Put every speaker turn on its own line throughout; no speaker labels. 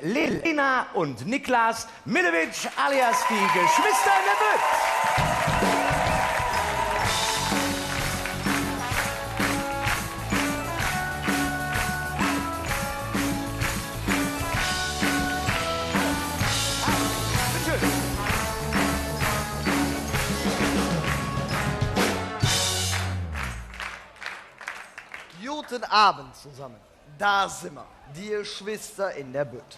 Lena und Niklas Millewitsch alias die Geschwister in der Bütt.
Guten Abend zusammen. Da sind wir, die Geschwister in der Bütt.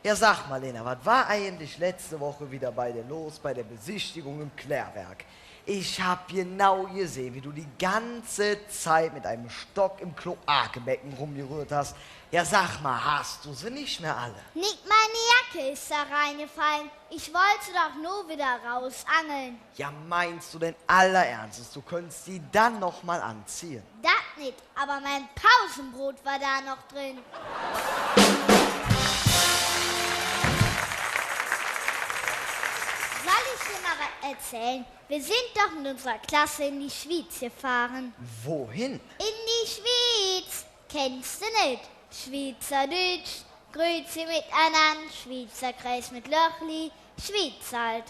Ja, sag mal, Lena, was war eigentlich letzte Woche wieder bei dir los, bei der Besichtigung im Klärwerk? Ich hab genau gesehen, wie du die ganze Zeit mit einem Stock im Kloakenbecken rumgerührt hast. Ja, sag mal, hast du sie nicht mehr alle?
Nick, meine Jacke ist da reingefallen. Ich wollte doch nur wieder rausangeln.
Ja, meinst du denn aller Ernstes, du könntest die dann noch mal anziehen?
Das nicht, aber mein Pausenbrot war da noch drin. Soll ich dir mal erzählen? Wir sind doch mit unserer Klasse in die Schweiz gefahren.
Wohin?
In die Schweiz. Kennst du nicht? Schweizerdeutsch, Grüezi miteinander, Schweizer Kreis mit Löchli, Schweiz halt.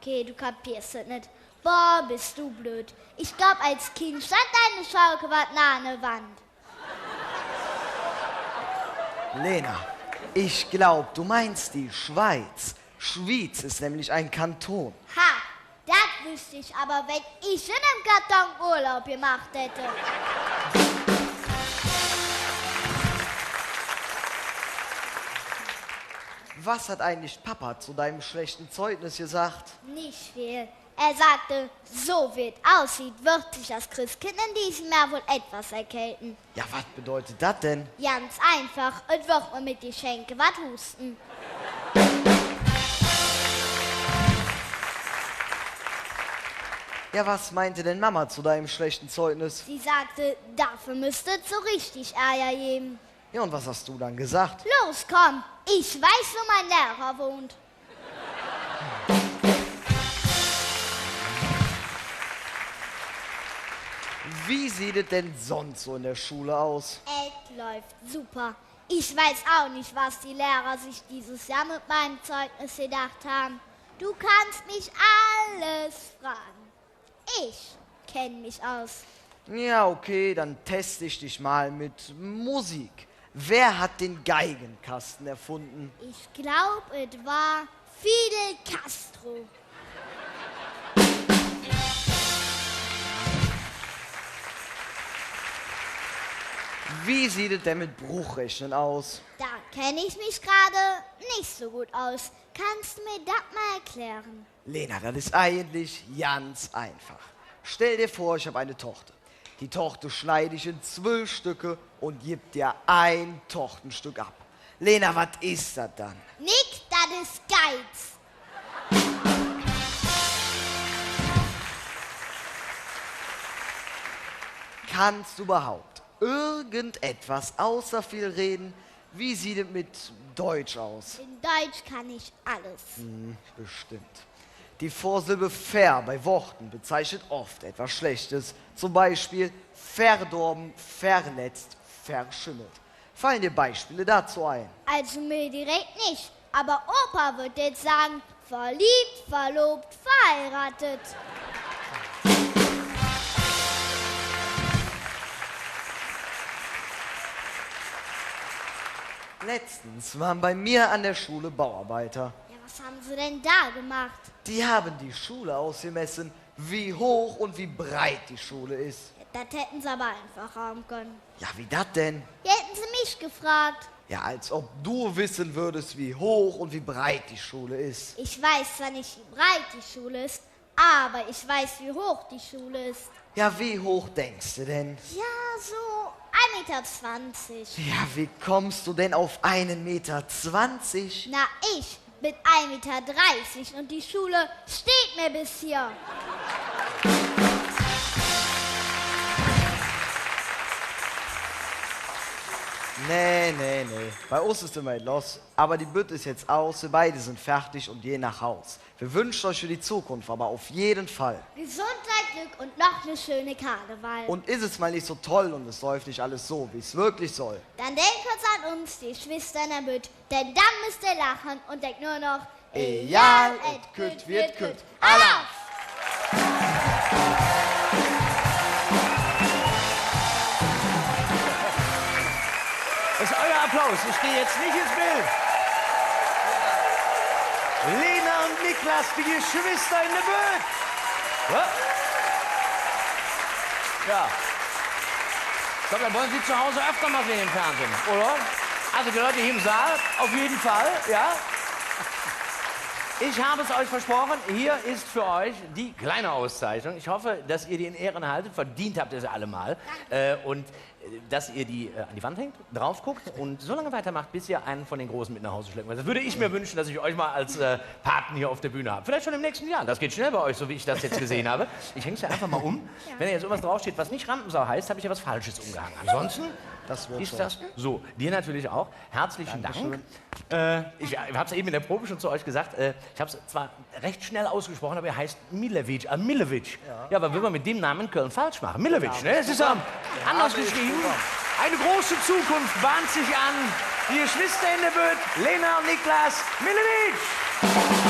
Okay, du kapierst es nicht. Boah, bist du blöd. Ich glaub, als Kind stand deine Schaukel was nah an der Wand.
Lena, ich glaub, du meinst die Schweiz. Schwyz ist nämlich ein Kanton.
Ha, das wüsste ich aber, wenn ich in einem Karton Urlaub gemacht hätte.
Was hat eigentlich Papa zu deinem schlechten Zeugnis gesagt?
Nicht viel. Er sagte, so wie es aussieht, wird sich das Christkind in diesem Jahr wohl etwas erkälten.
Ja, was bedeutet das denn?
Ganz einfach, es wird mir mit die Schenke was husten.
Ja, was meinte denn Mama zu deinem schlechten Zeugnis?
Sie sagte, dafür müsste es so richtig Eier geben.
Ja, und was hast du dann gesagt?
Los, komm, ich weiß, wo mein Lehrer wohnt.
Wie sieht es denn sonst so in der Schule aus?
Es läuft super. Ich weiß auch nicht, was die Lehrer sich dieses Jahr mit meinem Zeugnis gedacht haben. Du kannst mich alles fragen. Ich kenne mich aus.
Ja, okay, dann teste ich dich mal mit Musik. Wer hat den Geigenkasten erfunden?
Ich glaube, es war Fidel Castro.
Wie sieht es denn mit Bruchrechnen aus?
Da kenne ich mich gerade nicht so gut aus. Kannst du mir das mal erklären?
Lena, das ist eigentlich ganz einfach. Stell dir vor, ich habe eine Tochter. Die Tochter schneide ich in 12 Stücke und gib dir ein Tortenstück ab. Lena, was ist das dann?
Nick, das ist Geiz.
Kannst du überhaupt irgendetwas außer viel reden? Wie sieht es mit Deutsch aus?
In Deutsch kann ich alles.
Bestimmt. Die Vorsilbe ver bei Worten bezeichnet oft etwas Schlechtes. Zum Beispiel verdorben, verletzt, verschimmelt. Fallen dir Beispiele dazu ein?
Also mir direkt nicht. Aber Opa wird jetzt sagen, verliebt, verlobt, verheiratet.
Letztens waren bei mir an der Schule Bauarbeiter.
Ja, was haben sie denn da gemacht?
Die haben die Schule ausgemessen, wie hoch und wie breit die Schule ist.
Das hätten sie aber einfach haben können.
Ja, wie das denn?
Ja, hätten sie mich gefragt.
Ja, als ob du wissen würdest, wie hoch und wie breit die Schule ist.
Ich weiß zwar nicht, wie breit die Schule ist, aber ich weiß, wie hoch die Schule ist.
Ja, wie hoch denkst du denn?
Ja, so 1,20 Meter.
Ja, wie kommst du denn auf 1,20 Meter?
Na, ich bin 1,30 Meter und die Schule steht mir bis hier.
Nee. Bei uns ist immer los. Aber die Bütte ist jetzt aus, wir beide sind fertig und gehen nach Haus. Wir wünschen euch für die Zukunft, aber auf jeden Fall.
Gesundheit, Glück und noch eine schöne Karneval.
Und ist es mal nicht so toll und es läuft nicht alles so, wie es wirklich soll.
Dann denkt kurz an uns, die Schwestern der Bütt, denn dann müsst ihr lachen und denkt nur noch,
Egal, et kütt wird kütt.
Allah!
Das ist euer Applaus. Ich gehe jetzt nicht ins Bild. Lena und Niklas, die Geschwister in der Bütt. Ja. Ich glaube, dann wollen Sie zu Hause öfter mal sehen im Fernsehen, oder? Also die Leute hier im Saal, auf jeden Fall, ja. Ich habe es euch versprochen, hier ist für euch die kleine Auszeichnung. Ich hoffe, dass ihr die in Ehren haltet. Verdient habt ihr sie alle mal. Und dass ihr die an die Wand hängt, drauf guckt und so lange weitermacht, bis ihr einen von den Großen mit nach Hause schleppen. Das würde ich mir wünschen, dass ich euch mal als Paten hier auf der Bühne habe. Vielleicht schon im nächsten Jahr. Das geht schnell bei euch, so wie ich das jetzt gesehen habe. Ich hänge es ja einfach mal um. Ja. Wenn da jetzt irgendwas draufsteht, was nicht Rampensau heißt, habe ich ja was Falsches umgehangen. Ansonsten
Das wird
ist
schon.
das so. Dir natürlich auch. Herzlichen Dank. Ich habe es eben in der Probe schon zu euch gesagt. Ich habe es zwar recht schnell ausgesprochen, aber er heißt Milevic. Milevic. Ja, aber will man mit dem Namen in Köln falsch machen? Milevic, ne? Es ist anders geschrieben. Eine große Zukunft bahnt sich an. Die Geschwister in der Bütt, Lena und Niklas Milevic.